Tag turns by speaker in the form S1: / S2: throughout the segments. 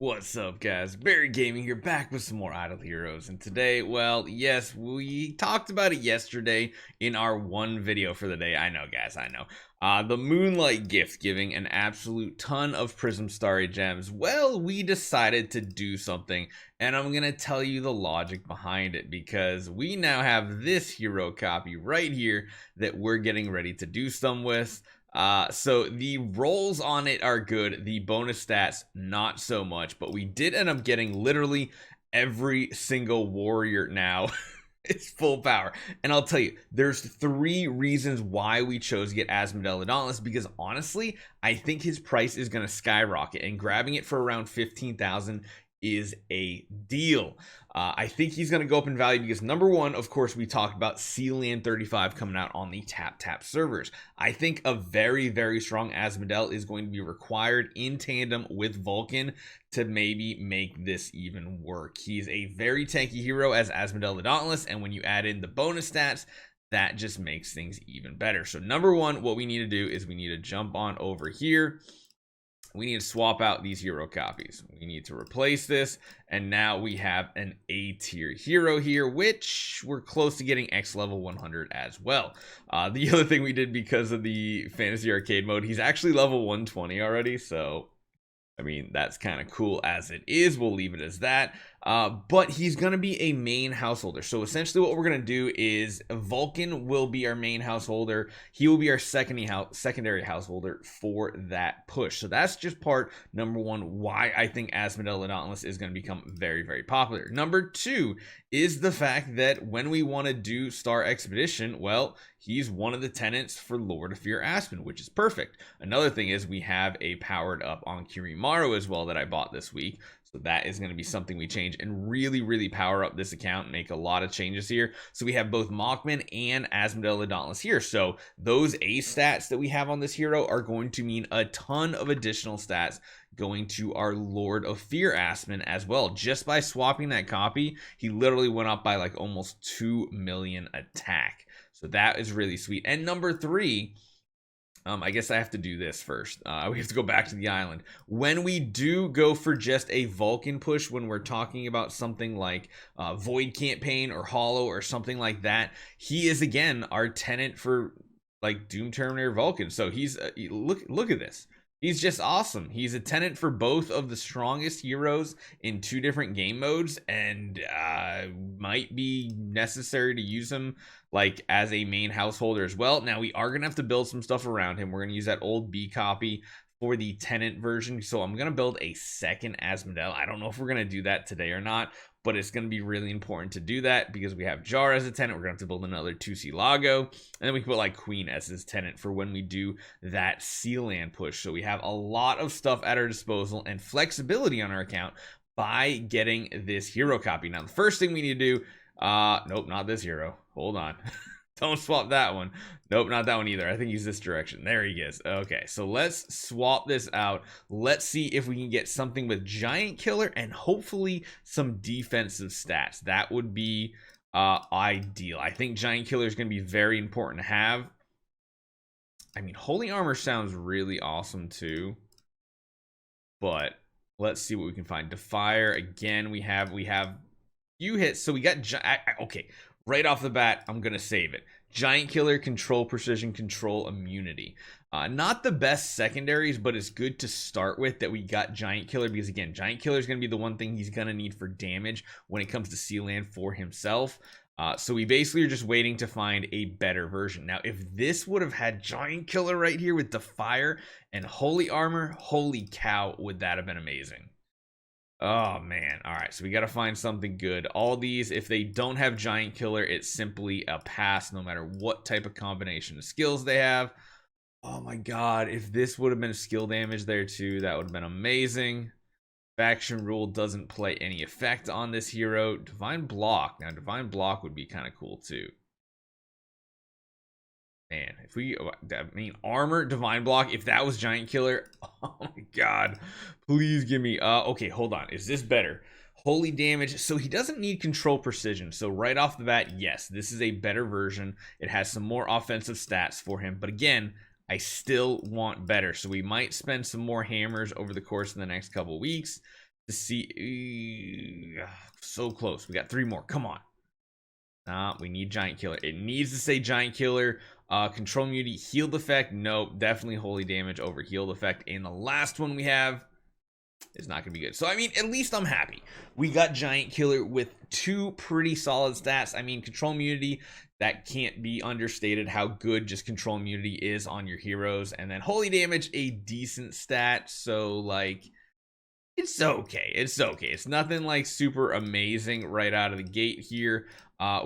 S1: What's up, guys? Barry Gaming here, back with some more Idle Heroes. And today, well, yes, we talked about it yesterday in our one video for the day. I know, guys, I know. The Moonlight gift giving an absolute ton of Prism Starry gems. Well, we decided to do something, and I'm gonna tell you the logic behind it because we now have this hero copy right here that we're getting ready to do some with. So the rolls on it are good, the bonus stats not so much, but we did end up getting literally every single warrior now. It's full power. And I'll tell you, there's 3 reasons why we chose to get Asmodel the Dauntless, because honestly, I think his price is going to skyrocket, and grabbing it for around 15,000 is a deal. I think he's going to go up in value because number one, of course, we talked about Sealand 35 coming out on the tap servers. I think a very strong Asmodel is going to be required in tandem with Vulcan to maybe make this even work. He's a very tanky hero as Asmodel the Dauntless, and when you add in the bonus stats, that just makes things even better. So number one, what we need to do is we need to jump on over here. We need to swap out these hero copies. We need to replace this, and now we have an A tier hero here, which we're close to getting X level 100 as well. The other thing we did because of the fantasy arcade mode, he's actually level 120 already, so I mean, that's kind of cool as it is. We'll leave it as that. But he's going to be a main householder. So essentially what we're going to do is Vulcan will be our main householder. He will be our secondary householder for that push. So that's just part number one why I think Asmodel the Dauntless is going to become very popular. Number two is the fact that when we want to do Star Expedition, well, he's one of the tenants for Lord of Fear Aspen, which is perfect. Another thing is we have a powered up on Kirimaru as well that I bought this week. So that is going to be something we change and really power up this account and make a lot of changes here. So we have both Mockman and Asmodel the Dauntless here. So those A stats that we have on this hero are going to mean a ton of additional stats going to our Lord of Fear Aspen as well. Just by swapping that copy, he literally went up by like almost 2 million attack. So that is really sweet. And number three, I guess I have to do this first. We have to go back to the island. When we do go for just a Vulcan push, when we're talking about something like Void Campaign or Hollow or something like that, he is again our tenant for like Doom Terminator Vulcan. So he's look at this. He's just awesome. He's a tenant for both of the strongest heroes in 2 different game modes, and might be necessary to use him like as a main householder as well. Now we are gonna have to build some stuff around him. We're gonna use that old B copy for the tenant version, so I'm gonna build a second Asmodel. I don't know if we're gonna do that today or not, but it's going to be really important to do that because we have Jar as a tenant. We're going to have to build another 2C Lago, and then we can put like Queen as his tenant for when we do that Sealand push. So we have a lot of stuff at our disposal and flexibility on our account by getting this hero copy. Now, the first thing we need to do, nope, not this hero. Hold on. Don't swap that one. Nope, not that one either. I think he's this direction. There he is. Okay, so let's swap this out. Let's see if we can get something with Giant Killer and hopefully some defensive stats. That would be ideal. I think Giant Killer is going to be very important to have. I mean, Holy Armor sounds really awesome too. But let's see what we can find. Defier, again, we have few hits. So we got, okay. Right off the bat, I'm going to save it. Giant Killer, Control Precision, Control Immunity. Not the best secondaries, but it's good to start with that we got Giant Killer because, again, Giant Killer is going to be the one thing he's going to need for damage when it comes to Sealand for himself. So we basically are just waiting to find a better version. Now, if this would have had Giant Killer right here with Defier and Holy Armor, holy cow, would that have been amazing. Oh man. All right, so we got to find something good. All these, if they don't have Giant Killer, it's simply a pass no matter what type of combination of skills they have. Oh my god, if this would have been skill damage there too, that would have been amazing. Faction Rule doesn't play any effect on this hero. Divine Block. Now, Divine Block would be kind of cool too. Man, if we, I mean, Armor, Divine Block, if that was Giant Killer, oh my god, please give me, okay, hold on, is this better? Holy damage, so he doesn't need Control Precision, so right off the bat, yes, this is a better version. It has some more offensive stats for him, but again, I still want better, so we might spend some more hammers over the course of the next couple weeks to see. So close. We got 3 more. Come on. We need Giant Killer. It needs to say Giant Killer. Control immunity, healed effect. Nope, definitely holy damage over healed effect. And the last one we have is not gonna be good. So I mean, at least I'm happy. We got Giant Killer with 2 pretty solid stats. I mean, control immunity, that can't be understated how good just control immunity is on your heroes. And then holy damage, a decent stat. So like, it's okay. It's okay. It's nothing like super amazing right out of the gate here.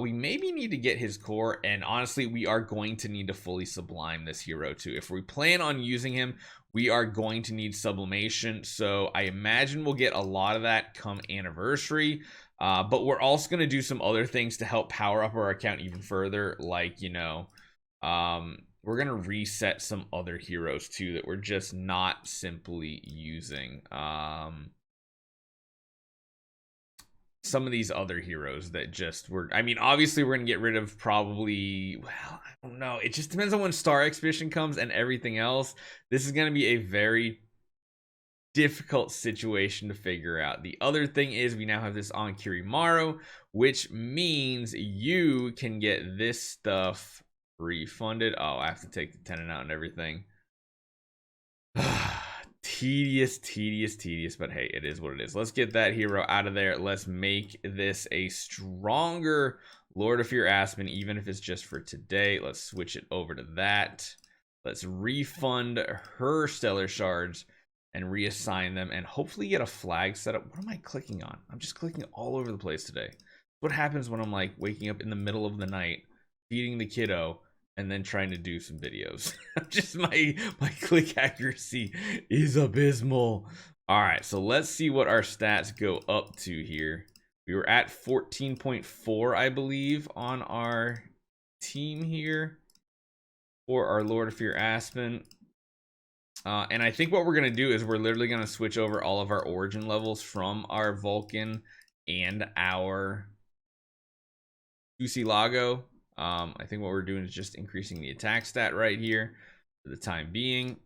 S1: We maybe need to get his core, and honestly, we are going to need to fully sublime this hero too. If we plan on using him, we are going to need sublimation. So I imagine we'll get a lot of that come anniversary. But we're also going to do some other things to help power up our account even further. Like, you know, we're going to reset some other heroes too that we're just not simply using. Some of these other heroes that just were, I mean, obviously we're gonna get rid of probably, well, I don't know, it just depends on when Star Expedition comes and everything else. This is gonna be a very difficult situation to figure out. The other thing is we now have this on Kirimaru, which means you can get this stuff refunded. Oh, I have to take the tenant out and everything. Tedious, but hey, it is what it is. Let's get that hero out of there. Let's make this a stronger Lord of Fear Aspen, even if it's just for today. Let's switch it over to that. Let's refund her stellar shards and reassign them, and hopefully get a flag set up. What am I clicking on? I'm just clicking all over the place today. What happens when I'm like waking up in the middle of the night, feeding the kiddo, and then trying to do some videos? Just my click accuracy is abysmal. All right, so let's see what our stats go up to here. We were at 14.4, I believe, on our team here for our Lord of Fear Aspen. And I think what we're going to do is we're literally going to switch over all of our origin levels from our Vulcan and our Tusilago. I think what we're doing is just increasing the attack stat right here for the time being.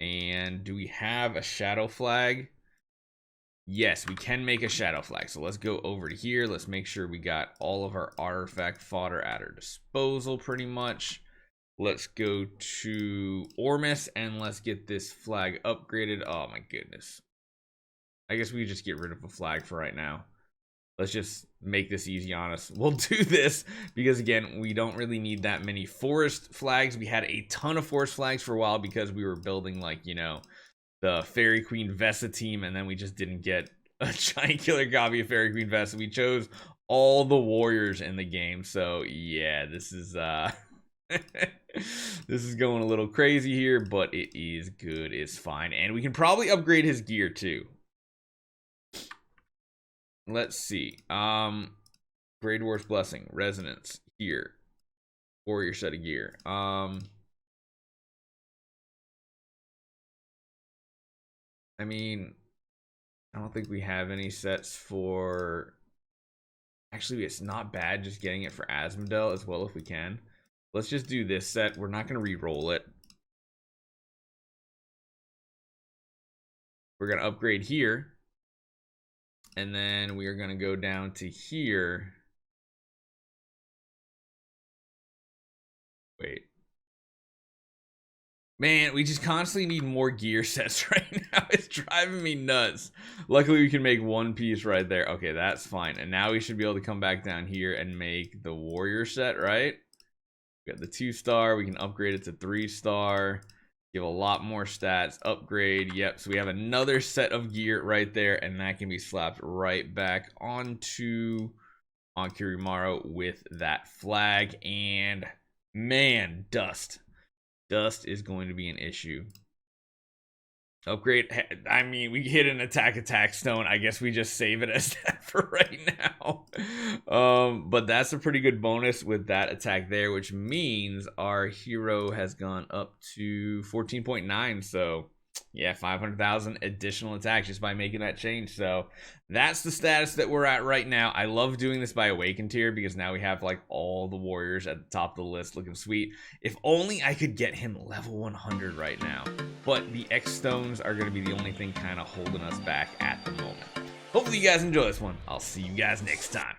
S1: And do we have a shadow flag? Yes, we can make a shadow flag. So let's go over to here. Let's make sure we got all of our artifact fodder at our disposal pretty much. Let's go to Ormus and let's get this flag upgraded. Oh my goodness. I guess we just get rid of a flag for right now. Let's just make this easy on us. We'll do this because, again, we don't really need that many forest flags. We had a ton of forest flags for a while because we were building, like, you know, the Fairy Queen Vesta team, and then we just didn't get a Giant Killer copy of Fairy Queen Vesta. We chose all the warriors in the game. So, yeah, this is this is going a little crazy here, but it is good. It's fine. And we can probably upgrade his gear, too. Let's see. Grey Dwarf's Blessing, Resonance, here. Warrior set of gear. I mean, I don't think we have any sets for... Actually, it's not bad just getting it for Asmodel as well if we can. Let's just do this set. We're not going to re-roll it. We're going to upgrade here. And then we are going to go down to here. Wait. Man, we just constantly need more gear sets right now. It's driving me nuts. Luckily, we can make one piece right there. Okay, that's fine. And now we should be able to come back down here and make the warrior set, right? We got the 2-star. We can upgrade it to 3-star. Give a lot more stats. Upgrade. Yep. So we have another set of gear right there, and that can be slapped right back onto Kirimaru with that flag. And man, dust is going to be an issue. Upgrade. I mean, we hit an attack stone. I guess we just save it as that for right now. But that's a pretty good bonus with that attack there, which means our hero has gone up to 14.9. So Yeah, 500,000 additional attack just by making that change. So that's the status that we're at right now. I love doing this by awakened tier because now we have like all the warriors at the top of the list looking sweet. If only I could get him level 100 right now. But the X stones are going to be the only thing kind of holding us back at the moment. Hopefully you guys enjoy this one. I'll see you guys next time.